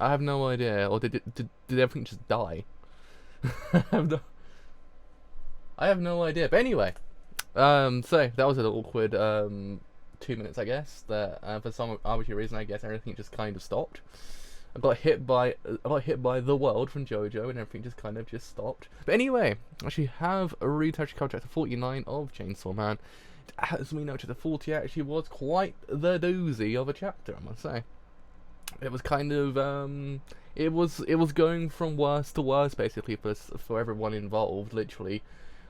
I have no idea. Or did everything just die? I have no, I have no idea. But anyway, so that was an awkward 2 minutes, I guess. That for some arbitrary reason, I guess everything just kind of stopped. I got hit by the world from JoJo, and everything just kind of just stopped. But anyway, I actually have a retouch cover chapter 49 of Chainsaw Man. As we know, chapter 40 actually was quite the doozy of a chapter, I must say. It was kind of it was going from worse to worse basically for everyone involved, literally.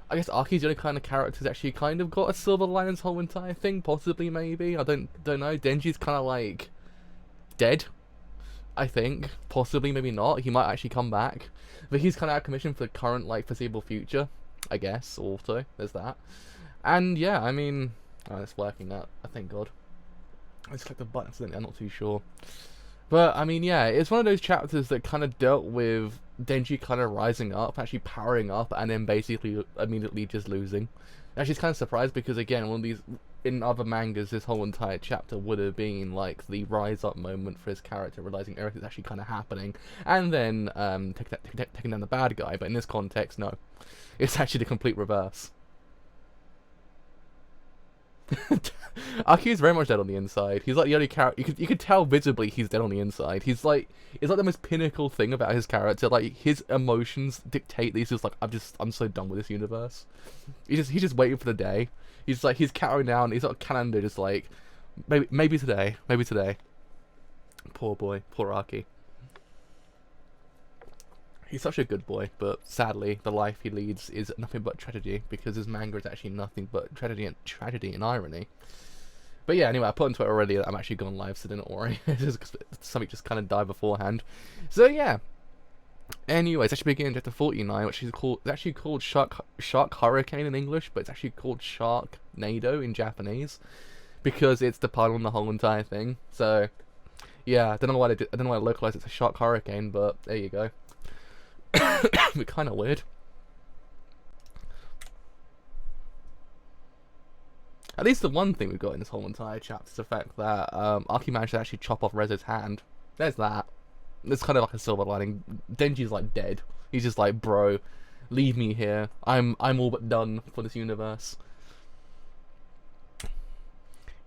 I guess Aki's the only kind of character who's actually kind of got a silver line in this whole entire thing, possibly, maybe. I don't know. Denji's kind of like dead, I think. Possibly, maybe not. He might actually come back, but he's kind of out of commission for the current, like, foreseeable future, I guess. Also, there's that. And yeah, I mean, it's working out. Thank God. I just clicked the button accidentally. I'm not too sure. But, I mean, yeah, it's one of those chapters that kind of dealt with Denji kind of rising up, actually powering up, and then basically immediately just losing. Actually, it's kind of surprised because, again, one of these, in other mangas, this whole entire chapter would have been, like, the rise up moment for his character, realizing everything's actually kind of happening, and then taking down the bad guy. But in this context, no. It's actually the complete reverse. Aki's very much dead on the inside. He's like the only character you could tell visibly he's dead on the inside. It's like the most pinnacle thing about his character. Like, his emotions dictate that he's just like, I'm so done with this universe. He's just waiting for the day. He's like, he's counting down. He's got a calendar, just like maybe today, maybe today. Poor boy, poor Aki. He's such a good boy, but sadly, the life he leads is nothing but tragedy, because his manga is actually nothing but tragedy and irony. But yeah, anyway, I put on Twitter already that I'm actually gone live, so don't worry. Something just kind of died beforehand. So yeah. Anyway, it's actually beginning chapter 49, which is actually called Shark Hurricane in English, but it's actually called Sharknado in Japanese, because it's the pun on the whole entire thing. So yeah, I don't know why I localized it to Shark Hurricane, but there you go. But kind of weird. At least the one thing we've got in this whole entire chapter is the fact that Aki managed to actually chop off Rezo's hand. There's that. It's kind of like a silver lining. Denji's like dead. He's just like, bro, leave me here. I'm all but done for this universe.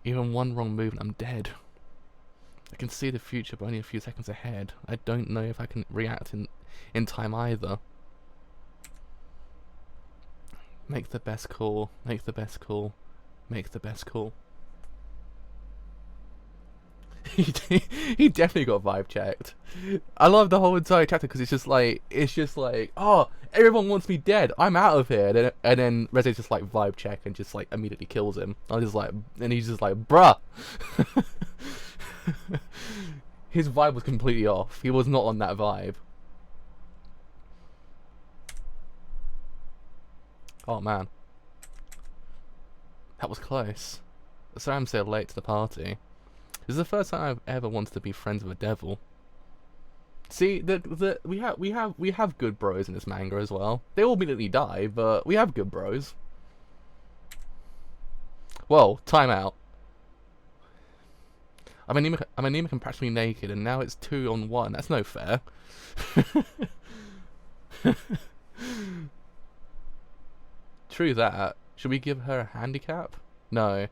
Even one wrong move and I'm dead. I can see the future, but only a few seconds ahead. I don't know if I can react in time either. Make the best call. Make the best call. Make the best call. He definitely got vibe checked. I love the whole entire chapter because it's just like, oh, everyone wants me dead. I'm out of here. And then Rezo's just like vibe check and just like immediately kills him. I was just like, and he's just like, bruh. His vibe was completely off. He was not on that vibe. Oh man, that was close. Sorry I'm so late to the party. This is the first time I've ever wanted to be friends with a devil. See, we have good bros in this manga as well. They all immediately die, but we have good bros. Whoa, time out. I'm anemic and practically naked, and now it's 2-on-1. That's no fair. True that. Should we give her a handicap? No.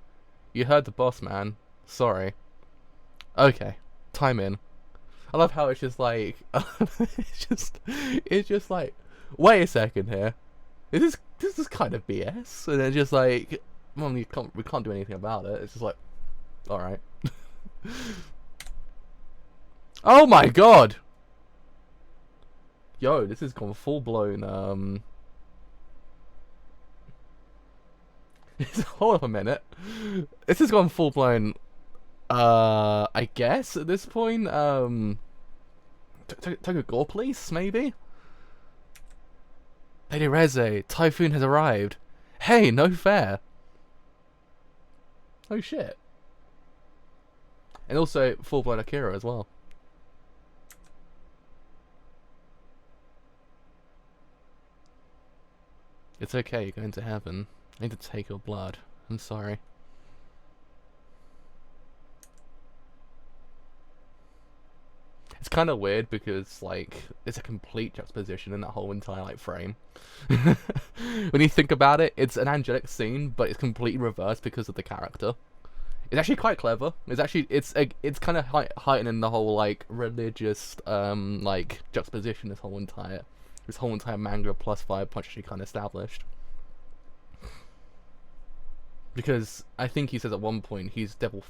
You heard the boss, man. Sorry. Okay. Time in. I love how it's just like... it's just like... Wait a second here. This is kind of BS. And then just like... Well, we can't do anything about it. It's just like... Alright. Oh my god! Yo, this has gone full blown, hold up a minute. This has gone full blown, I guess at this point, take a gore police, maybe? Lady Reze, Typhoon has arrived. Hey, no fair. Oh shit. And also full-blown Akira as well. It's okay, you're going to heaven. I need to take your blood. I'm sorry. kind of weird because like it's a complete juxtaposition in that whole entire like frame. When you think about it, it's an angelic scene, but it's completely reversed because of the character. It's actually quite clever. It's kind of heightening the whole like religious like juxtaposition this whole entire manga plus 5 punch actually kind of established. Because I think he says at one point he's devil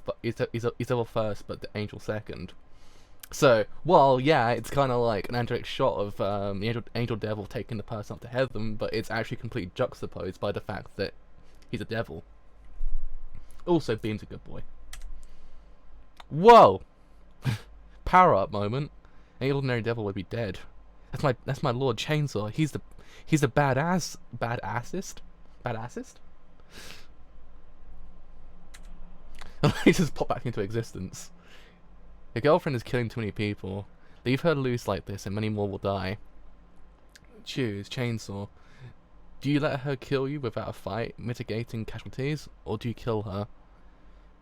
first, but the angel second. So, well, yeah, it's kind of like an angelic shot of the angel devil taking the person up to heaven, but it's actually completely juxtaposed by the fact that he's a devil. Also, Beam's a good boy. Whoa! Power up moment. Any ordinary devil would be dead. That's my Lord Chainsaw. He's the badassest. He just popped back into existence. Your girlfriend is killing too many people. Leave her loose like this and many more will die. Choose Chainsaw. Do you let her kill you without a fight, mitigating casualties, or do you kill her?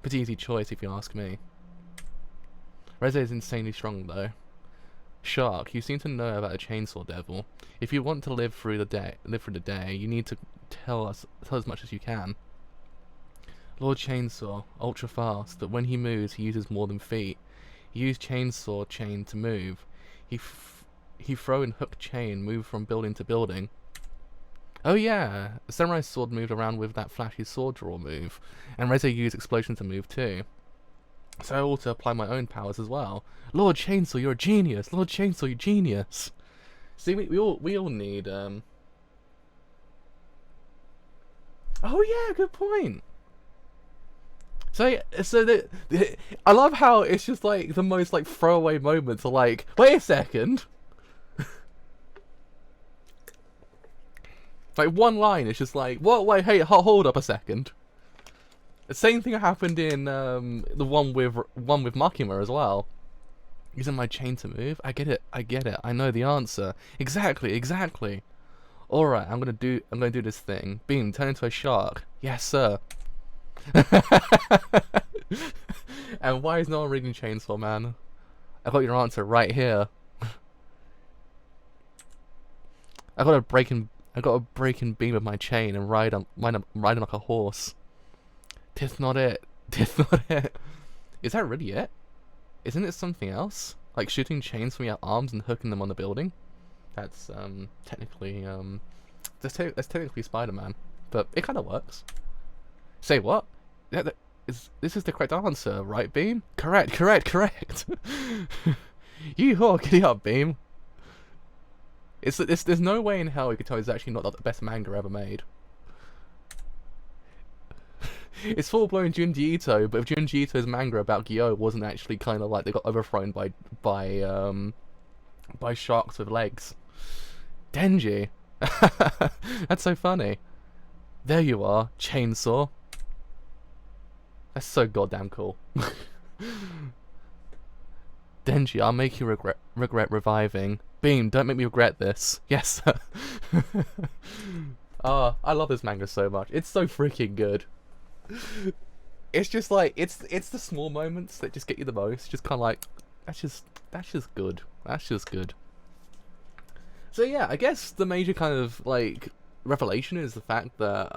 Pretty easy choice if you ask me. Reze is insanely strong though. Shark, you seem to know about a chainsaw devil. If you want to live through the day, you need to tell as much as you can. Lord Chainsaw, ultra fast, but when he moves, he uses more than feet. He used chainsaw chain to move. He throw and hook chain, move from building to building. Oh yeah, the samurai sword moved around with that flashy sword draw move, and Reze used explosion to move too. So I ought to apply my own powers as well. Lord Chainsaw, you're a genius! Lord Chainsaw, you're a genius! See, we all need Oh yeah, good point. So I love how it's just like the most like throwaway moments are like, wait a second. Like one line, it's just like, what? Wait, hey, hold up a second. The same thing happened in the one with Makima as well. Using my chain to move. I get it. I know the answer. Exactly. All right, I'm gonna do this thing. Beam, turn into a shark. Yes, sir. And why is no one reading Chainsaw Man? I got your answer right here. I got a breaking beam of my chain and riding like a horse. Tis not it. Is that really it? Isn't it something else? Like shooting chains from your arms and hooking them on the building? That's technically that's technically Spider-Man, but it kind of works. Say what? This is the correct answer, right, Beam? Correct. Yeehaw, giddy up, Beam. There's no way in hell you could tell it's actually not the best manga ever made. It's full-blown Junji Ito, but if Junji Ito's manga about Gyo wasn't actually kind of like they got overthrown by sharks with legs. Denji. That's so funny. There you are, Chainsaw. That's so goddamn cool. Denji, I'll make you regret reviving. Beam, don't make me regret this. Yes, sir. I love this manga so much. It's so freaking good. It's just like it's the small moments that just get you the most. Just kind of like that's just good. That's just good. So yeah, I guess the major kind of like revelation is the fact that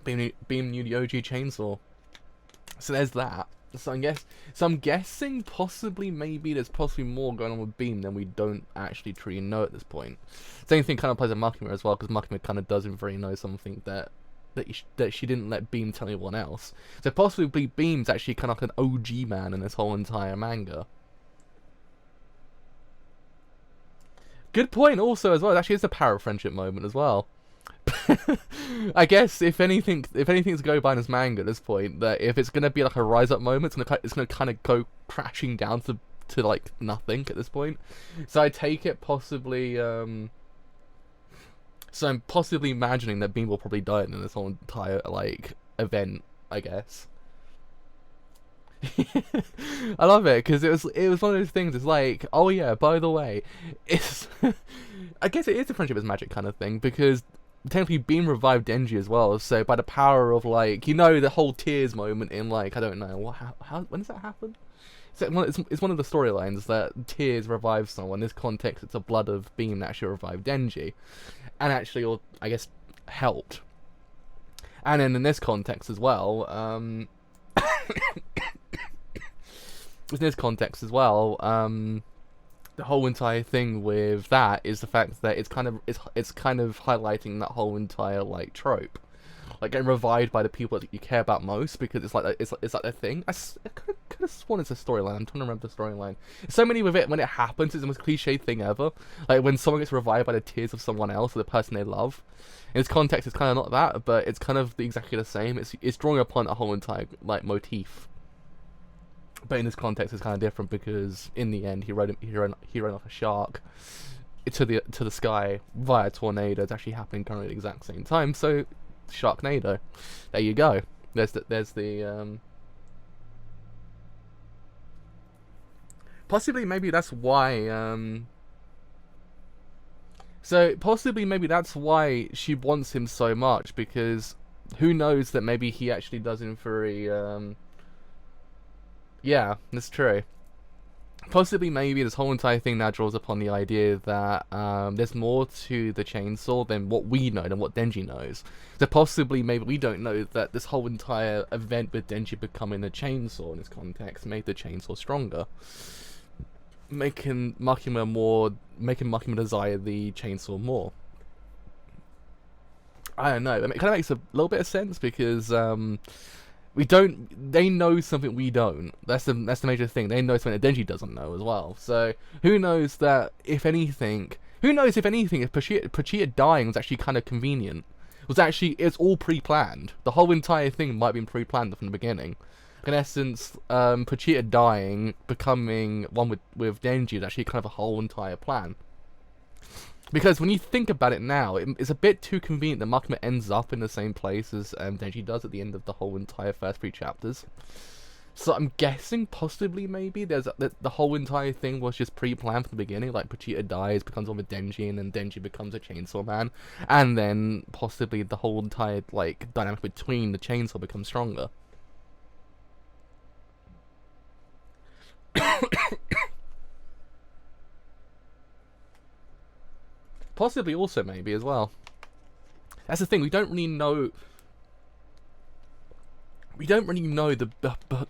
Beam knew the OG chainsaw. So there's that. So I'm guessing possibly maybe there's possibly more going on with Beam than we don't actually truly know at this point. Same thing kind of applies to Makima as well, because Makima kind of doesn't really know something that she didn't let Beam tell anyone else. So possibly Beam's actually kind of like an OG man in this whole entire manga. Good point also as well. It actually is a power of friendship moment as well. I guess if anything's to go by in this manga at this point, that if it's gonna be like a rise up moment, it's gonna kind of go crashing down to like nothing at this point. So I take it possibly. So I'm possibly imagining that Beam will probably die in this whole entire like event. I guess. I love it because it was one of those things. It's like, oh yeah, by the way, it's I guess it is a friendship is magic kind of thing, because technically Beam revived Denji as well. So by the power of like, you know, the whole tears moment in like, I don't know how when does that happen? it's one of the storylines that Tears revives someone. In this context, it's a blood of beam that actually revived Denji, and actually, or I guess, helped. And then in this context as well, the whole entire thing with that is the fact that it's kind of highlighting that whole entire like trope, like getting revived by the people that you care about most, because it's like a thing. I could have sworn it's a storyline. I'm trying to remember the storyline. So many with it, when it happens, it's the most cliche thing ever. Like when someone gets revived by the tears of someone else or the person they love. In this context, it's kind of not that, but it's kind of exactly the same. It's drawing upon a whole entire like motif. But in this context, it's kind of different because in the end, he rode off a shark to the sky via a tornado. It's actually happening currently at the exact same time. So, sharknado. There you go. There's the possibly maybe that's why so possibly maybe that's why she wants him so much, because who knows that maybe he actually does in theory yeah, that's true. Possibly, maybe this whole entire thing now draws upon the idea that there's more to the chainsaw than what we know, than what Denji knows. So possibly, maybe we don't know that this whole entire event with Denji becoming a chainsaw in this context made the chainsaw stronger, making Makima desire the chainsaw more. I don't know. It kind of makes a little bit of sense because they know something we don't. That's the major thing. They know something that Denji doesn't know as well. So who knows if anything, if Pochita dying was actually kind of convenient. It's all pre-planned. The whole entire thing might have been pre-planned from the beginning. In essence, Pochita dying, becoming one with Denji is actually kind of a whole entire plan. Because when you think about it now, it's a bit too convenient that Makima ends up in the same place as Denji does at the end of the whole entire first 3 chapters. So I'm guessing, possibly, maybe, the whole entire thing was just pre-planned from the beginning. Like, Pochita dies, becomes one with Denji, and then Denji becomes a Chainsaw Man. And then, possibly, the whole entire, like, dynamic between the Chainsaw becomes stronger. Possibly also maybe as well. That's the thing, we don't really know the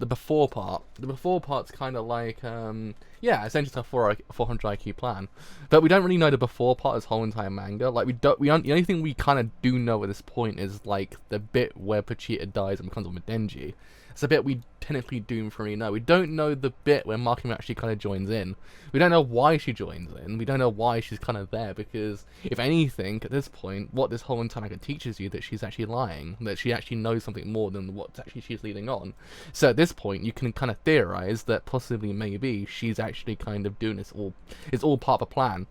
before part. The before part's kind of like, yeah, essentially it's a 400 IQ plan. But we don't really know the before part of this whole entire manga. Like, the only thing we kind of do know at this point is, like, the bit where Pochita dies and becomes one with Denji. It's a bit we technically do really know. We don't know the bit where Makima actually kind of joins in. We don't know why she joins in. We don't know why she's kind of there, because, if anything, at this point, what this whole entire manga teaches you, that she's actually lying. That she actually knows something more than what actually she's leading on. So at this point, you can kind of theorize that possibly, maybe, she's actually kind of doing this all... It's all part of a plan.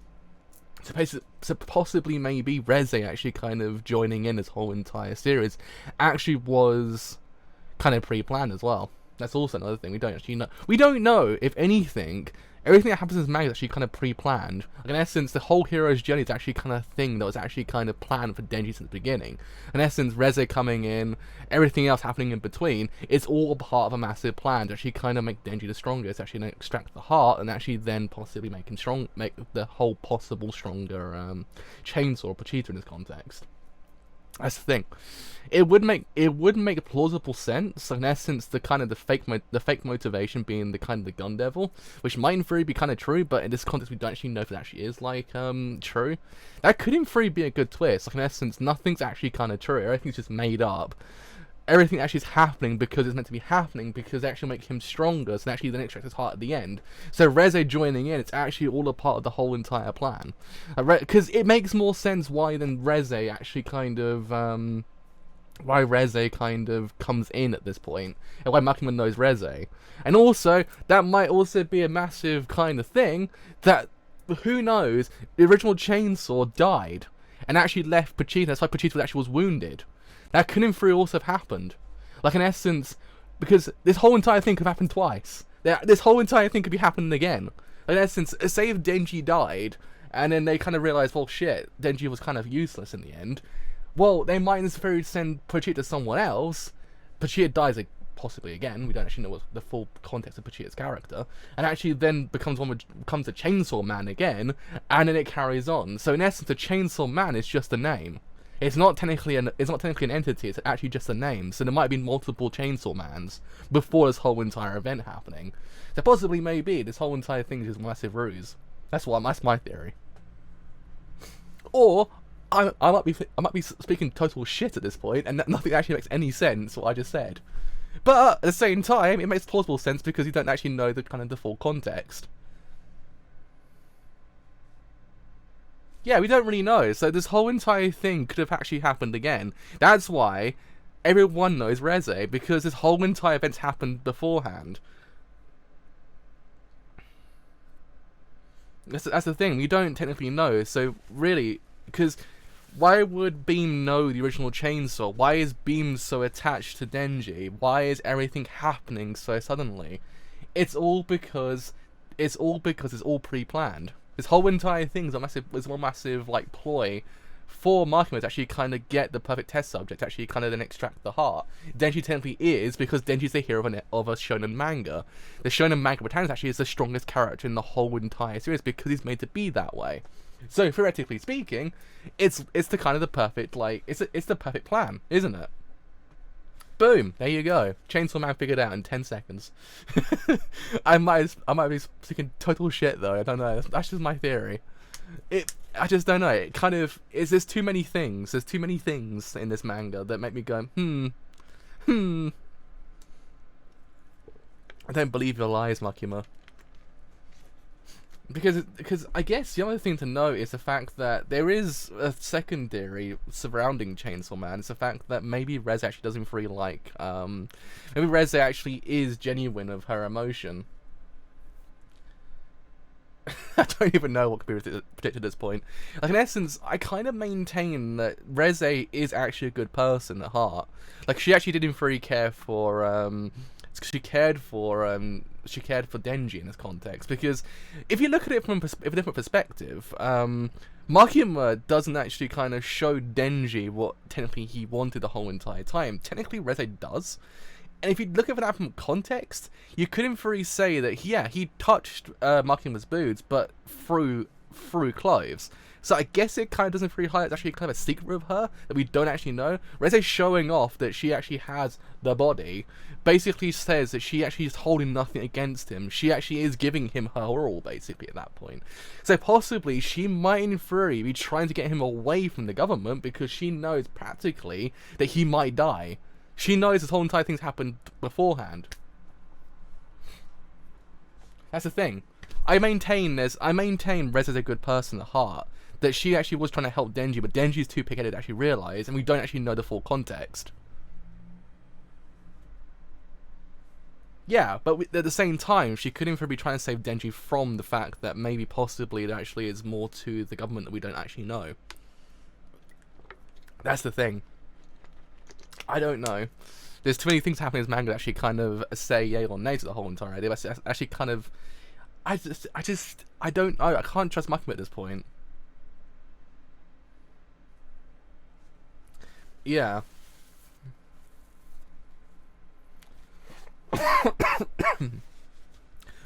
So possibly, maybe, Reze actually kind of joining in this whole entire series actually was kind of pre-planned as well. That's also another thing we don't actually know. We don't know, if anything, everything that happens in this manga is actually kind of pre-planned. Like, in essence, the whole hero's journey is actually kind of a thing that was actually kind of planned for Denji since the beginning. In essence, Reze coming in, everything else happening in between, it's all part of a massive plan to actually kind of make Denji the strongest, actually then extract the heart, and actually then possibly make the whole possible stronger Chainsaw Pochita in this context. That's the thing. It would make plausible sense. In essence, the fake motivation being the kind of the gun devil, which might in theory be kind of true, but in this context we don't actually know if it actually is like true. That could in theory be a good twist. Like, in essence, nothing's actually kind of true. Everything's just made up. Everything actually is happening because it's meant to be happening, because it actually makes him stronger, so actually then extract his heart at the end. So Reze joining in, it's actually all a part of the whole entire plan. Because it makes more sense why then Reze actually kind of, why Reze kind of comes in at this point, and why Makima knows Reze. And also, that might also be a massive kind of thing, that, who knows, the original Chainsaw died, and actually left Pochita, that's why Pochita actually was wounded. That could in theory also have happened. Like, in essence, because this whole entire thing could have happened twice. This whole entire thing could be happening again. Like, in essence, say if Denji died, and then they kind of realized, well, shit, Denji was kind of useless in the end. Well, they might necessarily send Pochita to someone else. Pochita dies possibly again. We don't actually know what the full context of Pachita's character, and actually then becomes a Chainsaw Man again, and then it carries on. So in essence, the Chainsaw Man is just a name. It's not technically an entity. It's actually just a name. So there might have been multiple Chainsaw Mans before this whole entire event happening. So possibly, maybe this whole entire thing is just a massive ruse. That's my theory. Or I might be speaking total shit at this point, and nothing actually makes any sense what I just said. But at the same time, it makes plausible sense because you don't actually know the full context. Yeah, we don't really know, so this whole entire thing could have actually happened again. That's why everyone knows Reze, because this whole entire event's happened beforehand. That's the thing, we don't technically know, so really, because why would Beam know the original Chainsaw? Why is Beam so attached to Denji? Why is everything happening so suddenly? It's all because it's all pre-planned. This whole entire thing is one massive like ploy for Makima to actually kind of get the perfect test subject, to actually kind of then extract the heart. Denji technically is, because Denji's the hero of a shonen manga. The shonen manga protagonist actually is the strongest character in the whole entire series because he's made to be that way. So theoretically speaking, it's the kind of the perfect it's the perfect plan, isn't it? Boom! There you go. Chainsaw Man figured out in 10 seconds. I might be speaking total shit though. I don't know. That's just my theory. I just don't know. It kind of there's too many things. There's too many things in this manga that make me go, I don't believe your lies, Makima. Because I guess the other thing to know is the fact that there is a secondary surrounding Chainsaw Man. It's the fact that maybe Reze actually doesn't really like, maybe Reze actually is genuine of her emotion. I don't even know what could be predicted at this point. Like, in essence, I kind of maintain that Reze is actually a good person at heart. Like, she actually didn't really care for, she cared for Denji in this context, because if you look at it from a different perspective, Makima doesn't actually kind of show Denji what technically he wanted the whole entire time. Technically, Reze does. And if you look at that from context, you could in theory say that, yeah, he touched Makima's boobs, but through clothes. So I guess it kind of doesn't really highlight, it's actually kind of a secret of her that we don't actually know. Reze showing off that she actually has the body basically says that she actually is holding nothing against him. She actually is giving him her all, basically, at that point. So possibly she might in theory be trying to get him away from the government because she knows practically that he might die. She knows this whole entire thing's happened beforehand. That's the thing. I maintain Rez is a good person at heart. That she actually was trying to help Denji, but Denji's too pig-headed to actually realise, and we don't actually know the full context. Yeah, but at the same time, she couldn't be trying to save Denji from the fact that maybe possibly there actually is more to the government that we don't actually know. That's the thing. I don't know. There's too many things happening in this manga that actually kind of say yay or nay to the whole entire idea. But actually kind of... I don't know. I can't trust Makima at this point. Yeah.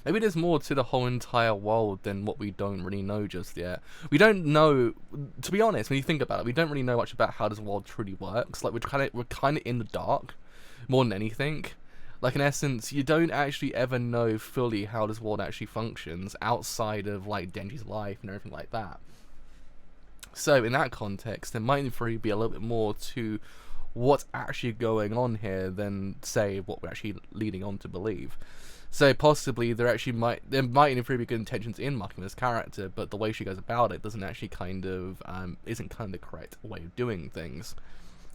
Maybe there's more to the whole entire world than what we don't really know just yet. We don't know, to be honest, when you think about it, we don't really know much about how this world truly works. Like, we're kind of in the dark more than anything. Like, in essence, you don't actually ever know fully how this world actually functions outside of, like, Denji's life and everything like that. So, in that context, there might in theory be a little bit more to what's actually going on here than, say, what we're actually leading on to believe. So possibly there might in theory be good intentions in Makima's character, but the way she goes about it doesn't actually kind of isn't kind of the correct way of doing things.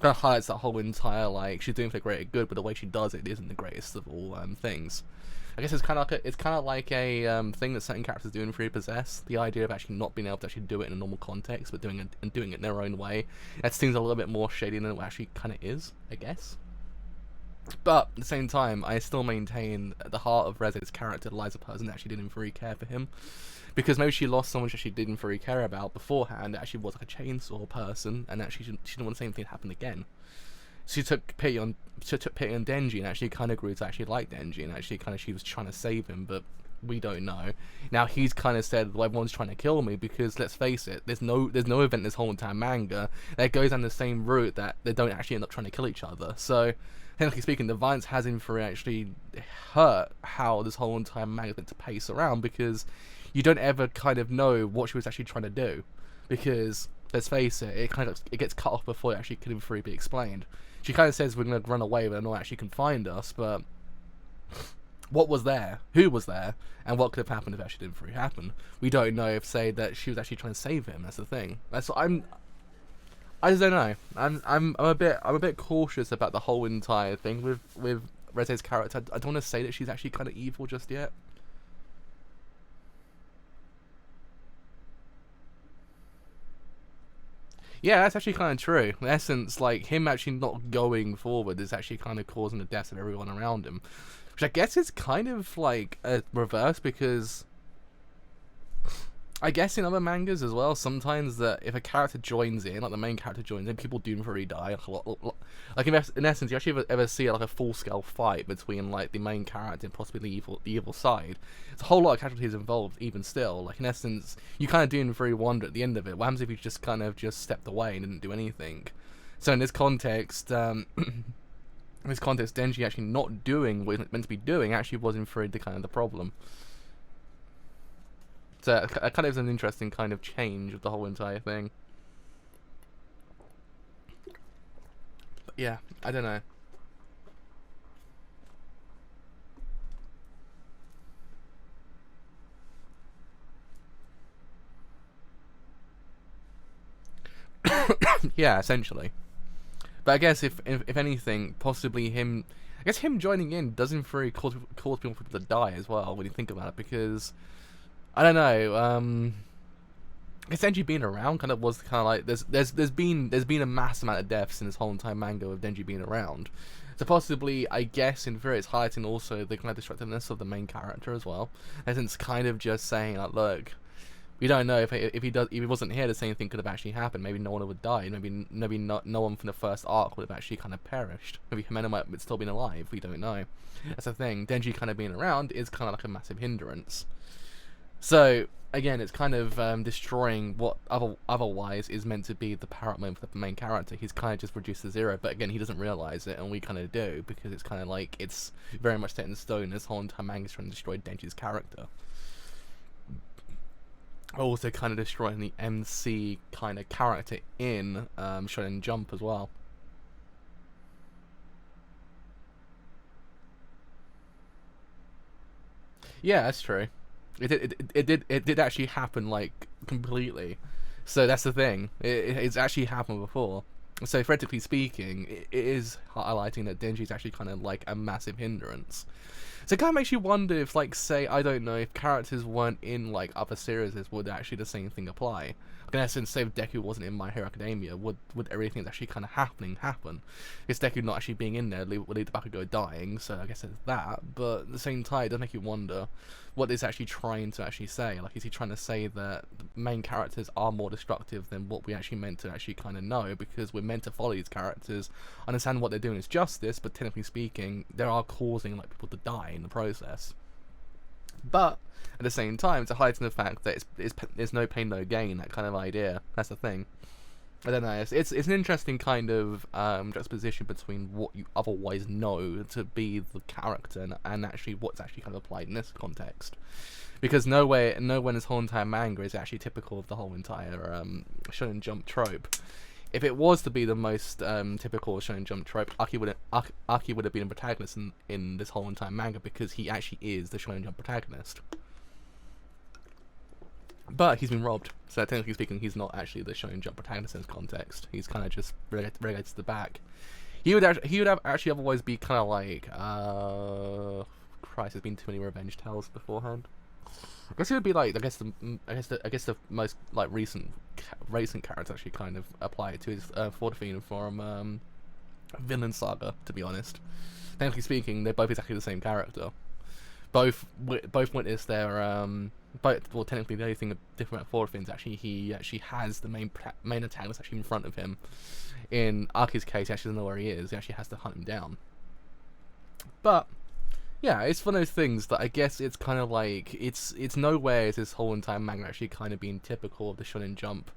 Kind of highlights that whole entire like she's doing for the greater good, but the way she does it isn't the greatest of all things. I guess it's kind of like a thing that certain characters do in Free Possess. The idea of actually not being able to actually do it in a normal context, but doing it in their own way. That seems a little bit more shady than it actually kind of is, I guess. But at the same time, I still maintain at the heart of Reze's character lies a person that actually didn't really care for him. Because maybe she lost someone she actually didn't really care about beforehand, that actually was like a chainsaw person, and actually she didn't want the same thing to happen again. she took pity on Denji and actually kind of grew to actually like Denji, and actually kind of she was trying to save him, but we don't know. Now he's kind of said, well, everyone's trying to kill me, because let's face it, there's no event this whole entire manga that goes down the same route that they don't actually end up trying to kill each other. So technically speaking, the violence has in theory actually hurt how this whole entire manga is meant to pace around, because you don't ever kind of know what she was actually trying to do, because let's face it, it gets cut off before it actually can in theory be explained. She kind of says we're going to run away, but no one actually can find us, but what was there, who was there, and what could have happened if it actually didn't really happen? We don't know if, say, that she was actually trying to save him. That's the thing. That's what I just don't know. I'm a bit cautious about the whole entire thing with Reze's character. I don't want to say that she's actually kind of evil just yet. Yeah, that's actually kind of true. In essence, like, him actually not going forward is actually kind of causing the deaths of everyone around him. Which I guess is kind of like a reverse, because I guess in other mangas as well, sometimes that if a character joins in, like the main character joins in, people do really die. Like in essence, you actually ever see like a full-scale fight between like the main character and possibly the evil side. There's a whole lot of casualties involved, even still. Like in essence, you kind of do very wonder at the end of it. What happens if you just kind of just stepped away and didn't do anything? So in this context, Denji actually not doing what he's meant to be doing actually was in theory the kind of the problem. So it kind of is an interesting kind of change of the whole entire thing. But yeah, I don't know. Yeah, essentially. But I guess if anything, possibly him, I guess him joining in does in theory cause people to die as well when you think about it, because I don't know. I guess Denji being around kind of was kind of like there's been a mass amount of deaths in this whole entire manga with Denji being around. So possibly, I guess in theory, it's highlighting also the kind of destructiveness of the main character as well. And it's kind of just saying like, look, we don't know if he wasn't here, the same thing could have actually happened. Maybe no one would die. Maybe no one from the first arc would have actually kind of perished. Maybe Himeno might have still been alive. We don't know. That's the thing. Denji kind of being around is kind of like a massive hindrance. So again, it's kind of destroying what otherwise is meant to be the power moment for the main character. He's kind of just reduced to zero, but again, he doesn't realize it, and we kind of do, because it's kind of like it's very much set in stone. This whole entire manga is trying to destroy Denji's character. Also kind of destroying the MC kind of character in Shonen Jump as well. Yeah, that's true. It did actually happen, like, completely. So that's the thing. It's actually happened before. So theoretically speaking, it is highlighting that Denji's actually kind of like a massive hindrance. So it kind of makes you wonder if, like, say, I don't know, if characters weren't in, like, other series, would actually the same thing apply? Like, in essence, say if Deku wasn't in My Hero Academia, would everything that's actually kind of happening happen? Is Deku not actually being in there would lead to Bakugo dying, so I guess it's that, but at the same time, it does make you wonder what it's actually trying to actually say. Like, is he trying to say that the main characters are more destructive than what we actually meant to actually kind of know, because we're meant to follow these characters, understand what they're doing is justice, but technically speaking, they are causing, like, people to die in the process. But at the same time, it's highlighting the fact that it's no pain, no gain, that kind of idea. That's the thing. I don't know. It's an interesting kind of juxtaposition between what you otherwise know to be the character and actually what's actually kind of applied in this context. Because nowhere in this whole entire manga is actually typical of the whole entire Shonen Jump trope. If it was to be the most typical Shonen Jump trope, Aki would have been a protagonist in this whole entire manga, because he actually is the Shonen Jump protagonist. But he's been robbed, so technically speaking, he's not actually the Shonen Jump protagonist in this context. He's kind of just relegated to the back. He would have actually otherwise be kind of like, Christ, there's been too many revenge tales beforehand. I guess it would be like, I guess the most like recent character actually kind of applied to his Fortafine from Vinland Saga, to be honest. Technically speaking, they're both exactly the same character. both witnessed their But well, technically the only thing different about Thor things actually he actually has the main antagonist actually in front of him. In Aki's case, he actually doesn't know where he is. He actually has to hunt him down. But yeah, it's one of those things that I guess it's kind of like it's nowhere is this whole entire manga actually kind of being typical of the Shonen Jump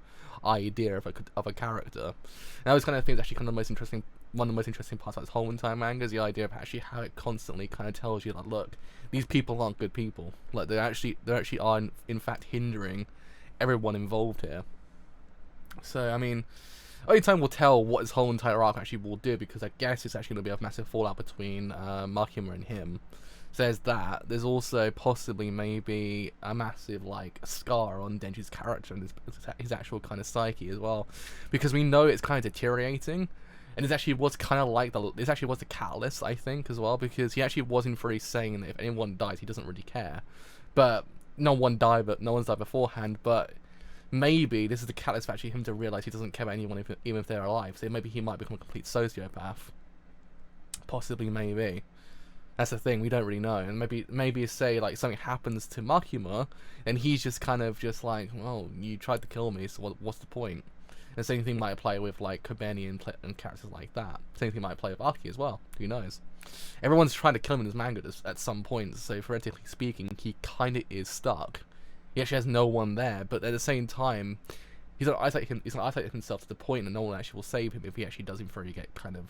idea of a character. And that was kind of things actually kind of the most interesting. One of the most interesting parts about this whole entire manga is the idea of actually how it constantly kind of tells you like, look, these people aren't good people. Like they actually are in fact hindering everyone involved here. So I mean, only time will tell what this whole entire arc actually will do, because I guess it's actually going to be a massive fallout between Makima and him. So there's that. There's also possibly maybe a massive like scar on Denji's character and his actual kind of psyche as well, because we know it's kind of deteriorating. And it actually was kind of like this actually was the catalyst, I think, as well, because he actually was in free saying that if anyone dies, he doesn't really care. But no one's died beforehand. But maybe this is the catalyst for actually him to realize he doesn't care about anyone, even if they're alive. So maybe he might become a complete sociopath. Possibly, maybe. That's the thing, we don't really know. And maybe say like something happens to Makima, and he's just kind of just like, well, you tried to kill me, so what's the point? The same thing might apply with like Kobeni and characters like that. Same thing might apply with Aki as well. Who knows? Everyone's trying to kill him in his manga at some point, so theoretically speaking, he kind of is stuck. He actually has no one there, but at the same time, he's not isolated himself to the point that no one actually will save him if he actually does him get kind of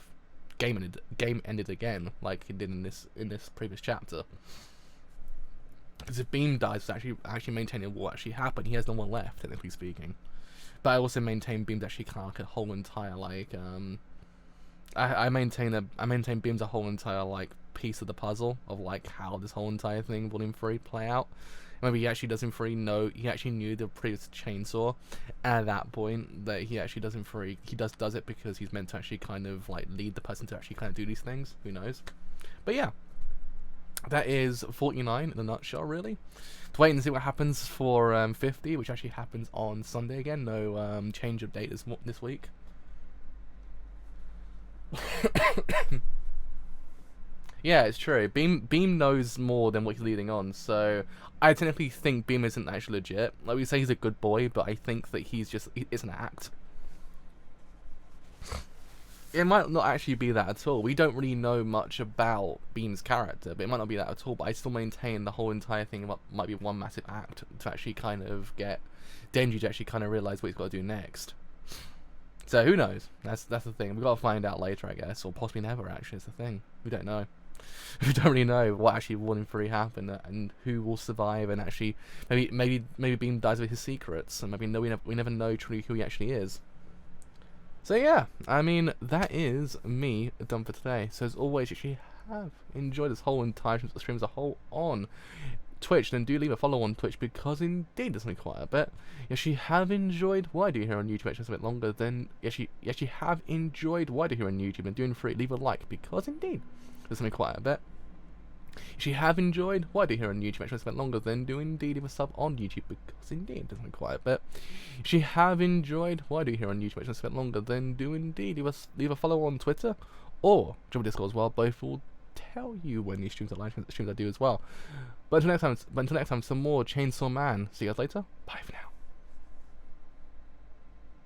game ended again, like he did in this previous chapter. Because if Beam dies, it's actually maintaining what actually happened. He has no one left, technically speaking. But I also maintain Beam's actually kind of like a whole entire like I maintain Beam's a whole entire like piece of the puzzle of like how this whole entire thing Volume 3 play out. Maybe he actually does in 3 know he actually knew the previous chainsaw, and at that point that he actually does in 3 he does it because he's meant to actually kind of like lead the person to actually kind of do these things. Who knows? But yeah. That is 49 in a nutshell, really. To wait and see what happens for 50, which actually happens on Sunday again. No change of date this week. Yeah, it's true. Beam knows more than what he's leading on, so I technically think Beam isn't actually legit. Like we say, he's a good boy, but I think that it's an act. It might not actually be that at all. We don't really know much about Beam's character, but it might not be that at all. But I still maintain the whole entire thing might be one massive act to actually kind of get Denji to actually kind of realize what he's got to do next. So who knows? That's the thing. We've got to find out later, I guess, or possibly never. Actually, is the thing. We don't know. We don't really know what actually 1 in 3 happened and who will survive, and actually maybe Beam dies with his secrets, and maybe we never know truly who he actually is. So yeah, I mean, that is me done for today. So as always, if you have enjoyed this whole entire stream as a whole on Twitch, then do leave a follow on Twitch, because indeed there's something quite a bit. If you have enjoyed what I do here on YouTube, it's just a bit longer, then if you have enjoyed what I do here on YouTube and doing free, leave a like, because indeed there's something quite a bit. If you have enjoyed what I do here on YouTube, actually spent longer, then do indeed leave a sub on YouTube, because indeed it doesn't quite a bit. If you have enjoyed what I do here on YouTube, actually spent longer, then do indeed leave a follow on Twitter, or join Discord as well. Both will tell you when these streams are live, streams I do as well. But until next time, some more Chainsaw Man. See you guys later. Bye for now.